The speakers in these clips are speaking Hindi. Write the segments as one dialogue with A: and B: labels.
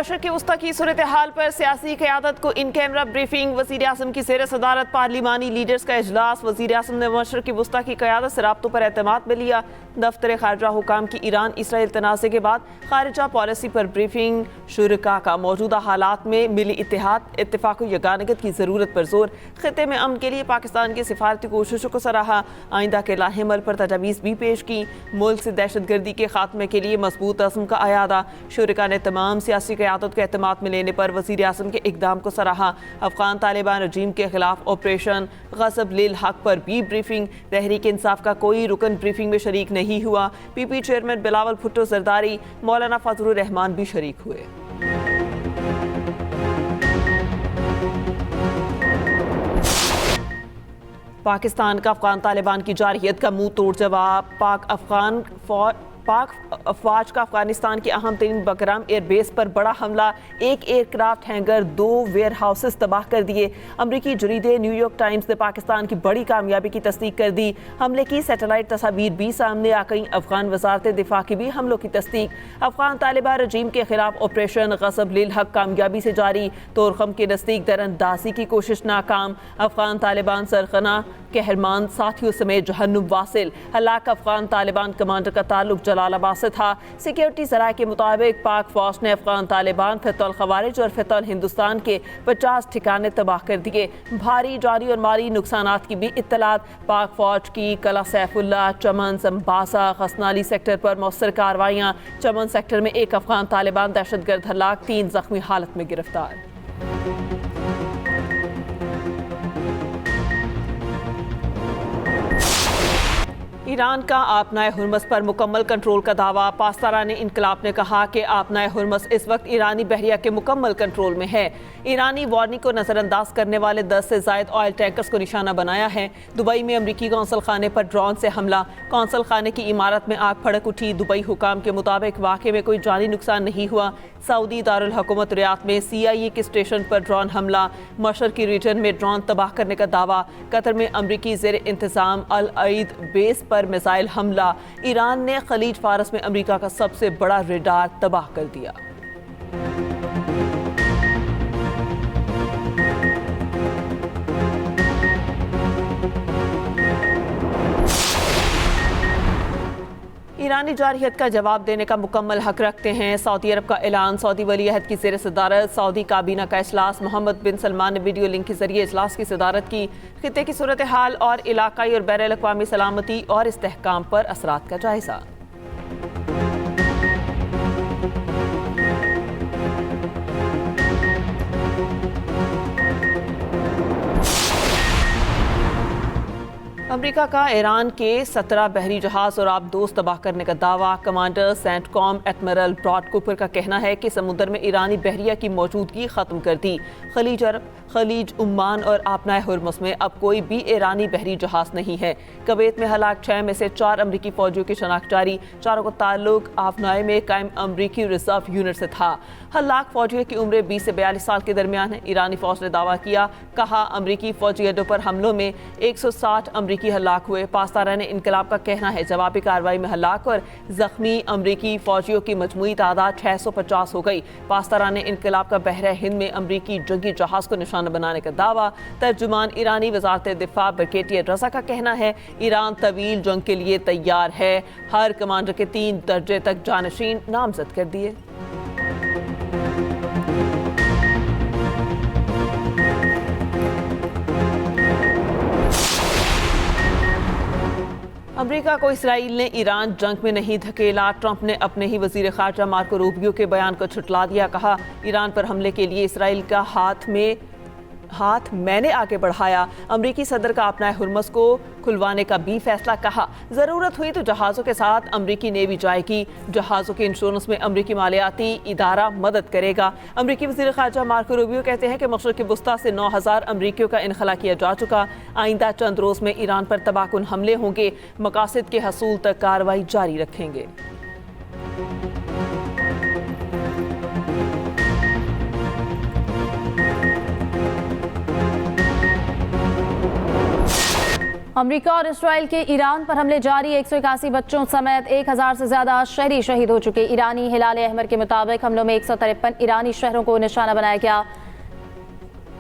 A: मशरक़ वस्ता की सूरत हाल पर सियासी क़यादत को इन कैमरा ब्रीफिंग। वज़ीर आज़म की ज़ेर सदारत पार्लिमानी लीडर्स का इजलास। वज़ीर आज़म ने मशरक़ वस्ता की क़यादत से राब्तों पर एतमाद में लिया। दफ्तर ख़ारजा हुकाम की ईरान इसराइल तनाज़े के बाद ख़ारिजा पॉलिसी पर ब्रीफिंग। शुरका का मौजूदा हालात में मिली इत्तेहाद इत्तेफ़ाक़ यगानगत की ज़रूरत पर जोर। ख़ित्ते में अमन के लिए पाकिस्तान की सिफारती कोशिशों को सराहा। आइंदा के लाहेमल पर तजावीज़ भी पेश की। मुल्क से दहशत गर्दी के खात्मे के लिए मजबूत अज़्म का अयादा। शुरका ने तमाम सियासी क़यादत को एतमाद में लेने पर वज़ीर आज़म के इक़दाम को सराहा। अफ़गान तालिबान रजीम के खिलाफ ऑपरेशन ग़ज़ब लिल हक़ पर भी ब्रीफिंग। तहरीक इंसाफ का कोई रुकन ब्रीफिंग में शरीक नहीं हुआ। पीपी चेयरमैन बिलावल भुट्टो ज़रदारी, मौलाना फजलुर रहमान भी शरीक हुए। पाकिस्तान का अफ़गान तालिबान की जारहियत का मुंह तोड़ जवाब। पाक अफवाज का अफगानिस्तान के अहम तरीन बकराम एयरबेस पर बड़ा हमला। एक एयरक्राफ्ट हैंगर, 2 वेयर हाउसेस तबाह कर दिए। अमरीकी जरीदे न्यूयॉर्क टाइम्स ने पाकिस्तान की बड़ी कामयाबी की तस्दीक कर दी। हमले की सैटेलाइट तस्वीर भी सामने आ गई। अफगान वजारत दिफा की भी हमलों की तस्दीक। अफगान तालिबान रजीम के खिलाफ ऑपरेशन ग़ज़ब लिल हक़ कामयाबी से जारी। तोरखम के नज़दीक दरअंदाजी की कोशिश नाकाम। अफगान तालिबान सरगना कहरमान साथियों समेत जहन्नुम वासिल। हलाक अफगान तालिबान कमांडर का ताल्लुक जलालाबाद से था। सिक्योरिटी ज़राए के मुताबिक पाक फौज ने अफगान तालिबान, फतहुल खवारिज और फतहुल हिंदुस्तान के 50 ठिकाने तबाह कर दिए। भारी जानी और माली नुकसानात की भी इत्तलात। पाक फौज की कला सैफुल्ला, चमन, संबासा, खसनाली सेक्टर पर मौसर कार्रवाइयाँ। चमन सेक्टर में एक अफगान तालिबान दहशतगर्द हलाक, 3 जख्मी हालत में गिरफ्तार। ईरान का आपनाए हुर्मस पर मुकम्मल कंट्रोल का दावा। पास्तारानी इनकलाब ने कहा कि आपनाए हुर्मस इस वक्त ईरानी बहरिया के मुकम्मल कंट्रोल में है। ईरानी वार्निंग को नज़रअंदाज करने वाले 10 से ज़ायद ऑयल टैंकर्स को निशाना बनाया है। दुबई में अमरीकी कौंसल खाने पर ड्रोन से हमला। कौंसल खाने की इमारत में आग भड़क उठी। दुबई हुकाम के मुताबिक वाक़े में कोई जानी नुकसान नहीं हुआ। सऊदी दारुल हुकूमत रियाद में CIA के स्टेशन पर ड्रोन हमला। मशरक़ी रीजन में ड्रोन तबाह करने का दावा। कतर में अमरीकी ज़ेर इंतज़ाम अल अईद बेस पर मिसाइल हमला। ईरान ने खलीज फारस में अमरीका का सबसे बड़ा रेडार तबाह कर दिया। ईरानी जारहियत का जवाब देने का मुकम्मल हक रखते हैं। सऊदी अरब का ऐलान। सऊदी वली अहद की ज़ेर सदारत सऊदी काबीना का इजलास। मोहम्मद बिन सलमान ने वीडियो लिंक के जरिए इजलास की सदारत की। खित्ते की सूरत हाल और इलाकाई और बैनुल अक़वामी सलामती और इस्तेहकाम पर असरात का जायजा। अमेरिका का ईरान के 17 बहरी जहाज और आबदोज तबाह करने का दावा। Commander CENTCOM admiral Brad Cooper का कहना है कि समुद्र में ईरानी बहरिया की मौजूदगी ख़त्म कर दी। खलीज अरब, खलीज उम्मान और आपनाए हुर्मुस में अब कोई भी ईरानी बहरी जहाज नहीं है। कुवैत में हलाक 6 में से 4 अमरीकी फौजियों की शनाख्त जारी। चारों का ताल्लुक आपनाए में कायम अमरीकी रिजर्व यूनिट से था। हलाक फौजियों की उम्र 20 से 42 साल के दरमियान है। ईरानी फौज ने दावा किया। कहा, अमरीकी फौजी अड्डों पर हमलों में 160 अमरीकी हलाक हुए। पास्तारानी इनकलाब का कहना है जवाबी कार्रवाई में हलाक और जख्मी अमरीकी फौजियों की मजमूई तादाद 650 हो गई। पास्तारानी इनकलाब का बहरा हिंद में अमरीकी जंगी जहाज को निशाना बनाने का दावा। तर्जुमान ईरानी वजारत दिफा ब्रिगेडियर रजा का कहना है ईरान तवील जंग के लिए तैयार है। हर कमांडर के 3 दर्जे तक जानशीन नामजद कर दिए। अमेरिका को इसराइल ने ईरान जंग में नहीं धकेला। ट्रंप ने अपने ही वजीर खारजा मार्को रूबियो के बयान को झुठला दिया। कहा, ईरान पर हमले के लिए इसराइल का हाथ मैंने आगे बढ़ाया। अमरीकी सदर का अपना हुर्मुस को खुलवाने का भी फैसला। कहा, जरूरत हुई तो जहाज़ों के साथ अमरीकी नेवी जाएगी। जहाज़ों के इंश्योरेंस में अमरीकी मालियाती इदारा मदद करेगा। अमरीकी वज़ीर ख़ारजा मार्को रूबियो कहते हैं कि मशरिक़ वस्ता से 9000 अमरीकियों का इनखला किया जा चुका। आइंदा चंद रोज़ में ईरान पर तबाहकुन हमले होंगे। मकासद के हसूल तक कार्रवाई जारी रखेंगे।
B: अमेरिका और इसराइल के ईरान पर हमले जारी। 181 बच्चों समेत 1000 से ज्यादा शहरी शहीद हो चुके। ईरानी हिलाल अहमर के मुताबिक हमलों में 153 ईरानी शहरों को निशाना बनाया गया।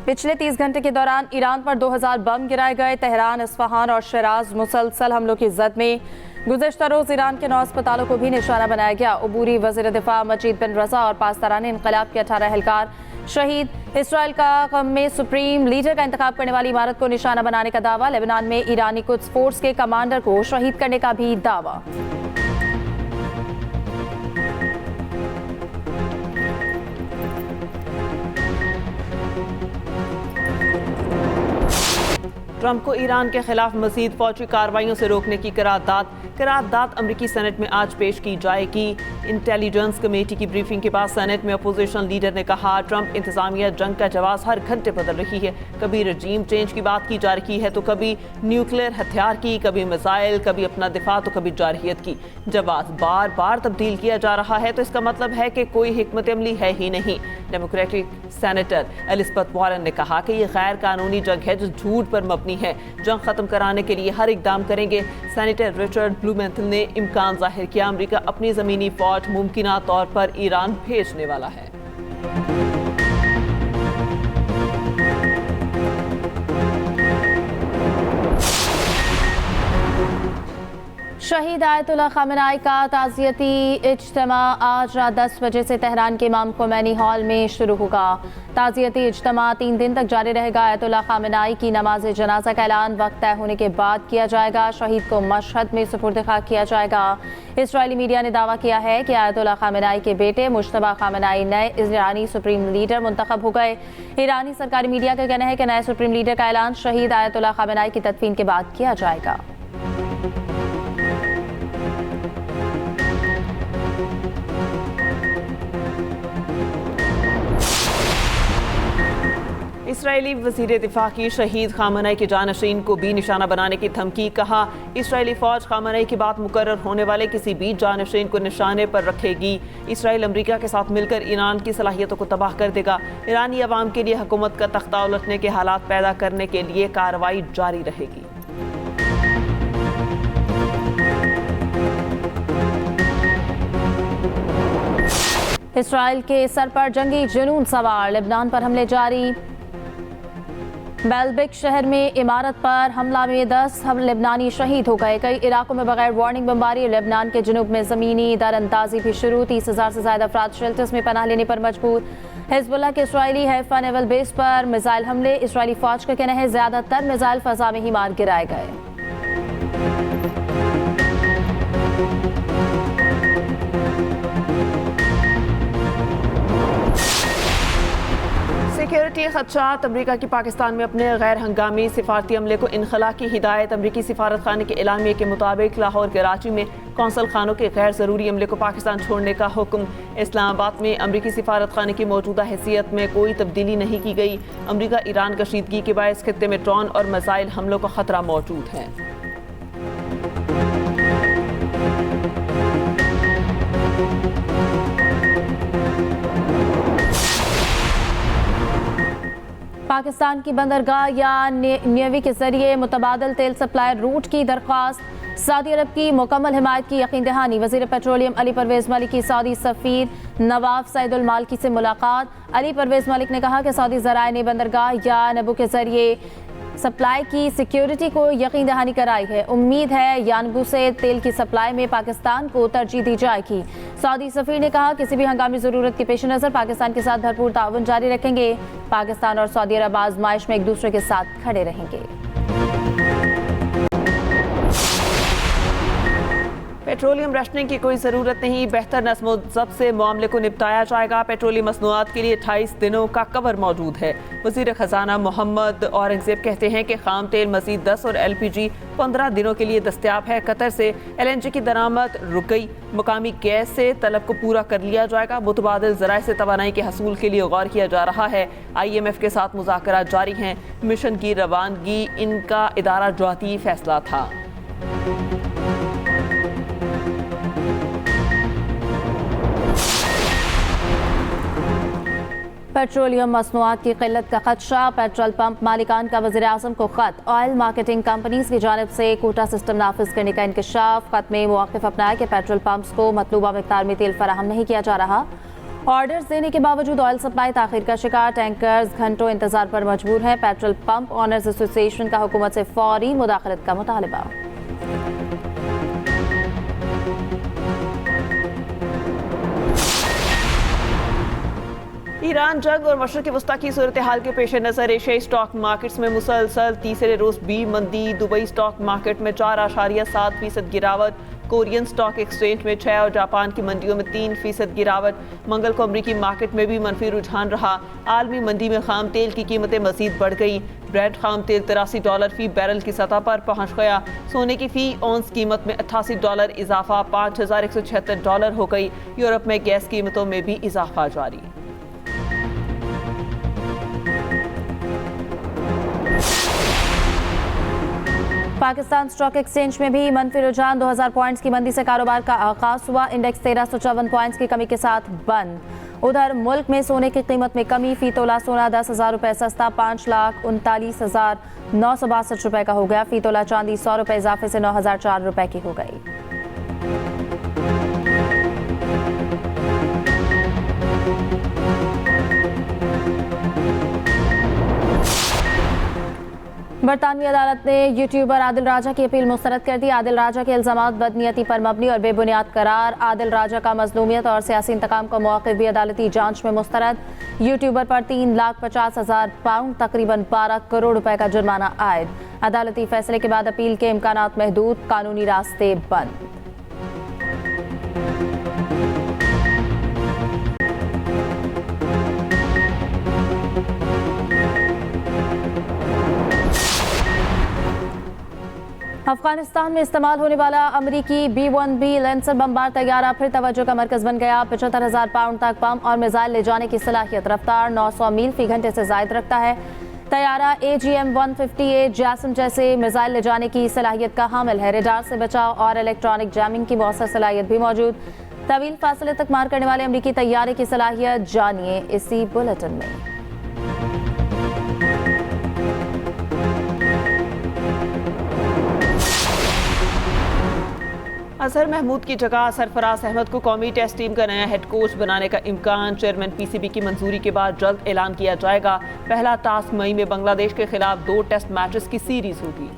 B: पिछले 30 घंटे के दौरान ईरान पर 2000 बम गिराए गए। तेहरान, इस्फहान और शिराज मुसलसल हमलों की जद में। गुज़िश्ता रोज ईरान के 9 अस्पतालों को भी निशाना बनाया गया। अबूरी वज़ीर दिफा मजीद बिन रज़ा और पासदारान इनकलाब के 18 एहलकार शहीद। इसराइल का क़म में सुप्रीम लीडर का इंतखाब करने वाली इमारत को निशाना बनाने का दावा। लेबनान में ईरानी कुद्स फोर्स के कमांडर को शहीद करने का भी दावा।
A: ट्रंप को ईरान के खिलाफ मजीद फौजी कार्रवाइयों से रोकने की करारदाद अमरीकी सेनेट में आज पेश की जाएगी। इंटेलिजेंस कमेटी की ब्रीफिंग के बाद सेनेट में अपोजिशन लीडर ने कहा, ट्रंप इंतजामिया जंग का जवाब हर घंटे बदल रही है। कभी रजीम चेंज की बात की जा रही है तो कभी न्यूक्लियर हथियार की, कभी मिसाइल, कभी अपना दिफा तो कभी जारहियत की। जवाब बार बार तब्दील किया जा रहा है तो इसका मतलब है कि कोई हिकमत अमली है ही नहीं। डेमोक्रेटिक सेनेटर एलिजाबेथ वारन ने कहा कि यह गैर कानूनी जंग है जो झूठ पर मबनी है। जंग खत्म कराने के लिए हर इकदाम करेंगे। सेनेटर रिचर्ड ब्लूमेंथल ने इम्कान जाहिर किया अमेरिका अपनी ज़मीनी फौज मुमकिना तौर पर ईरान भेजने वाला है।
B: शहीद आयतुल्लाह खामेनी का ताज़ियती इज्तिमा आज रात 10 बजे से तेहरान के इमाम खोमैनी हॉल में शुरू होगा। ताज़ियती इज्तिमा 3 दिन तक जारी रहेगा। आयतुल्लाह खामेनी की नमाज जनाजा का ऐलान वक्त तय होने के बाद किया जाएगा। शहीद को मशहद में सुपुर्द खाक किया जाएगा। इसराइली मीडिया ने दावा किया है कि आयतुल्लाह खामेनी के बेटे मुश्तबा खामेनी नए ईरानी सुप्रीम लीडर मुंतखब हो गए। ईरानी सरकारी मीडिया का कहना है कि नए सुप्रीम लीडर का ऐलान शहीद आयतुल्लाह खामेनी की तदफीन के बाद किया जाएगा।
A: इसराइली वज़ीर दिफा की शहीद खामेनी के जानशीन को भी निशाना बनाने की धमकी। कहा, इसराइली फौज खामेनी की बात मुकर्रर होने वाले किसी भी जानशीन को निशाने पर रखेगी। इसराइल अमेरिका के साथ मिलकर ईरान की सलाहियतों को तबाह कर देगा। ईरानी अवाम के लिए हुकूमत का तख्ता उलटने के हालात पैदा करने के लिए कार्रवाई जारी रहेगी।
B: इसराइल के सर पर जंगी जुनून सवार। लेबनान पर हमले जारी। बेलबिक शहर में इमारत पर हमला में 10 लेबनानी शहीद हो गए। कई इलाकों में बगैर वार्निंग बमबारी। लेबनान के जुनूब में ज़मीनी दरअंदाजी भी शुरू। 30,000 से ज़्यादा अफराद शेल्टर्स में पनाह लेने पर मजबूर। हिजबुल्लाह के इसराइली हैफा नेवल बेस पर मिसाइल हमले। इसराइली फौज का कहना है ज़्यादातर मिसाइल फ़ज़ा में ही मार गिराए गए।
A: सिक्योरिटी खदशात। अमरीका की पाकिस्तान में अपने गैर हंगामी सिफारती अमले को इनखला की हिदायत। अमरीकी सिफारत खाने के एलामिया के मुताबिक लाहौर, कराची में कौंसल खानों के गैर ज़रूरी अमले को पाकिस्तान छोड़ने का हुक्म। इस्लामाबाद में अमरीकी सिफारत खाने की मौजूदा हैसियत में कोई तब्दीली नहीं की गई। अमरीका ईरान कशीदगी के बायस खित्ते में ड्रोन और मिसाइल हमलों का खतरा मौजूद है।
B: पाकिस्तान की बंदरगाह या नेवी के जरिए मुतबादल तेल सप्लाई रूट की दरख्वास्त। सऊदी अरब की मुकम्मल हिमायत की यकीन दहानी। वज़ीर पेट्रोलियम अली परवेज़ मलिक की सऊदी सफ़ीर नवाफ सईदुल मालकी से मुलाकात। अली परवेज़ मलिक ने कहा कि सऊदी ज़राए ने बंदरगाह या नबू के जरिए सप्लाई की सिक्योरिटी को यकीन दहानी कराई है। उम्मीद है यानबू से तेल की सप्लाई में पाकिस्तान को तरजीह दी जाएगी। सऊदी सफ़ीर ने कहा, किसी भी हंगामी ज़रूरत के पेश नज़र पाकिस्तान के साथ भरपूर ताउन जारी रखेंगे। पाकिस्तान और सऊदी अरब आजमाइश में एक दूसरे के साथ खड़े रहेंगे।
A: पेट्रोलियम रशनिंग की कोई ज़रूरत नहीं। बेहतर नस्म ज़ब्त से मामले को निपटाया जाएगा। पेट्रोलियम मसनूआत के लिए 28 दिनों का कवर मौजूद है। वज़ीर ख़जाना मोहम्मद औरंगज़ेब कहते हैं कि खाम तेल मज़ीद 10 और LPG 15 दिनों के लिए दस्तयाब है। कतर से LNG की दरामद रुक गई। मुकामी गैस से तलब को पूरा कर लिया जाएगा। मुतबादिल ज़राए से तवानाई के हसूल के लिए गौर किया जा रहा है। IMF के साथ मुज़ाकरात जारी हैं। मिशन की रवानगी इनका इदारा जाती फैसला था।
B: पेट्रोलियम मसनूआत की किल्लत का खदशा, पेट्रोल पंप मालिकान का वज़ीर-ए-आज़म को खत। ऑयल मार्केटिंग कंपनीज की जानिब से कोटा सिस्टम नाफिज करने का इंकशाफ। खत में मौक़िफ़ अपनाया कि पेट्रोल पंप्स को मतलूबा मिक़दार में तेल फराहम नहीं किया जा रहा। ऑर्डर्स देने के बावजूद ऑयल सप्लाई ताख़ीर का शिकार, टैंकर्स घंटों इंतजार पर मजबूर हैं। पेट्रोल पंप ऑनर्स एसोसिएशन का हुकूमत से फौरी मुदाखलत का मुतालबा।
A: ईरान जंग और मशरक़ वस्ता की सूरत हाल के पेश नज़र एशियाई स्टॉक मार्केट्स में मुसलसल तीसरे रोज़ भी मंदी। दुबई स्टॉक मार्केट में 4.7% गिरावट, कोरियन स्टॉक एक्सचेंज में 6 और जापान की मंडियों में 3% गिरावट। मंगल को अमरीकी मार्केट में भी मनफी रुझान रहा। आलमी मंडी में खाम तेल की कीमतें मजीद बढ़ गई। ब्रेंट खाम तेल $83 फी बैरल की सतह पर पहुंच गया। सोने की फी औंस कीमत में $88 इजाफा $5,176 हो गई। यूरोप में गैस कीमतों में भी इजाफा जारी।
B: पाकिस्तान स्टॉक एक्सचेंज में भी मनफी रुझान, 2000 पॉइंट्स की मंदी से कारोबार का आगाज हुआ। इंडेक्स 1354 पॉइंट्स की कमी के साथ बंद। उधर मुल्क में सोने की कीमत में कमी, फी तोला सोना 10,000 रुपये सस्ता 5,39,962 रुपये का हो गया। फी तोला चांदी 100 रुपये इजाफे से 9,004 रुपये की हो गई। बरतानवी अदालत ने यूट्यूबर आदिल राजा की अपील मुस्तरद कर दी। आदिल राजा के इल्जामात बदनीयती पर मबनी और बेबुनियाद करार। आदिल राजा का मजलूमियत और सियासी इंतकाम का मौक़िफ़ भी अदालती जांच में मुस्तरद। यूट्यूबर पर 3,50,000 पाउंड तकरीबन 12 करोड़ रुपए का जुर्माना आयद। अदालती फैसले के बाद अपील के इम्कानात महदूद, कानूनी रास्ते बंद। अफगानिस्तान में इस्तेमाल होने वाला अमरीकी B-1B लेंसर बमबार तैयारा फिर तवज्जो का मरकज बन गया। 75,000 पाउंड तक बम और मिसाइल ले जाने की सलाहियत, रफ्तार 900 मील फी घंटे से जायद रखता है। तैयारा AGM-158 जैसम जैसे मिसाइल ले जाने की सलाहियत का हामिल है। रडार से बचाव और इलेक्ट्रॉनिक जैमिंग की मौसर सलाहियत भी मौजूद। तवील फासले तक मार करने वाले अमरीकी तैयारे की सलाहियत जानिए इसी बुलेटिन में।
A: अजहर महमूद की जगह सरफराज अहमद को कौमी टेस्ट टीम का नया हेड कोच बनाने का इम्कान। चेयरमैन PCB की मंजूरी के बाद जल्द ऐलान किया जाएगा। पहला टास्क मई में बांग्लादेश के खिलाफ 2 टेस्ट मैचेस की सीरीज होगी।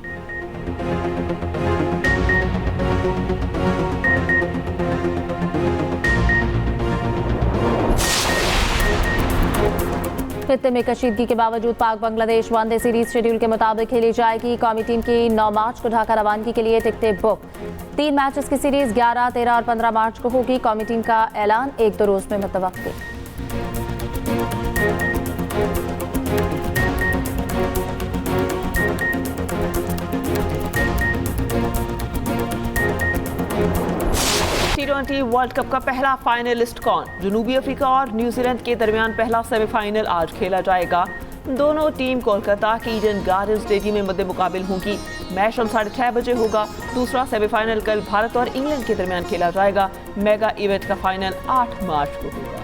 B: खित्ते में कशीदगी के बावजूद पाक बांग्लादेश वनडे सीरीज शेड्यूल के मुताबिक खेली जाएगी। कौमी टीम की 9 मार्च को ढाका रवानगी के लिए टिकटें बुक। 3 मैचेस की सीरीज 11, 13 और 15 मार्च को होगी। कौमी टीम का ऐलान 1-2 रोज में मुतवक्किल।
A: T20 वर्ल्ड कप का पहला फाइनलिस्ट कौन? जनूबी अफ्रीका और न्यूजीलैंड के दरमियान पहला सेमीफाइनल आज खेला जाएगा। दोनों टीम कोलकाता के ईडन गार्डन स्टेडियम में मद्दे मुकाबिल होंगी। मैच शाम 6:30 बजे होगा। दूसरा सेमीफाइनल कल भारत और इंग्लैंड के दरमियान खेला जाएगा। मेगा इवेंट का फाइनल 8 मार्च को होगा।